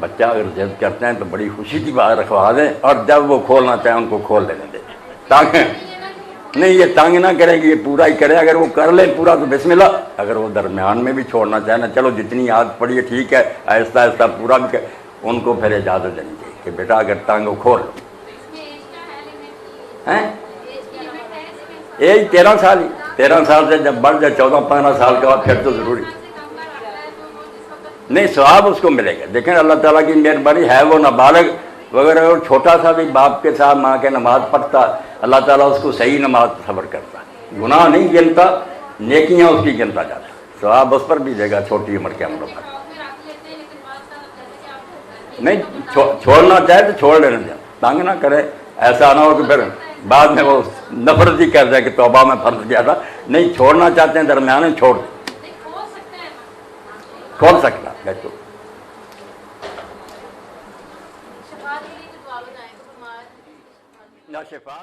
بچہ اگر ضد کرتے ہیں تو بڑی خوشی کی بات رکھوا دیں، اور جب وہ کھولنا چاہیں ان کو کھول دینے دیں. تانگ نہیں، یہ تانگ نہ کریں کہ یہ پورا ہی کریں. اگر وہ کر لیں پورا تو بسم اللہ. اگر وہ درمیان میں بھی چھوڑنا چاہیں نا، چلو جتنی عادت پڑی ہے ٹھیک ہے، آہستہ آہستہ پورا بھی ان کو پھر اجازت دینی چاہیے کہ بیٹا اگر تانگ ہو کھول لو. ہیں ایج 13 سال ہی، 13 سال سے جب بڑھ جائے 14-15 سال کے بعد پھر تو ضروری نہیں، ثواب اس کو ملے گا. دیکھیں اللہ تعالیٰ کی مہربانی ہے، وہ نابالغ وغیرہ اور چھوٹا سا بھی باپ کے ساتھ ماں کے نماز پڑھتا، اللہ تعالیٰ اس کو صحیح نماز صبر کرتا. گناہ نہیں گنتا، نیکیاں اس کی گنتا جاتا. ثواب اس پر بھی دے گا چھوٹی عمر کے عملوں پر. نہیں چھوڑنا چاہے تو چھوڑ لینا چاہے، تنگ نہ کرے. ایسا نہ ہو کہ پھر بعد میں وہ نفرت ہی کر جائے کہ توبہ میں پھنس گیا تھا. نہیں، چھوڑنا چاہتے ہیں درمیان میں چھوڑ دیں. کھول سکتا بالکل. نہ شفا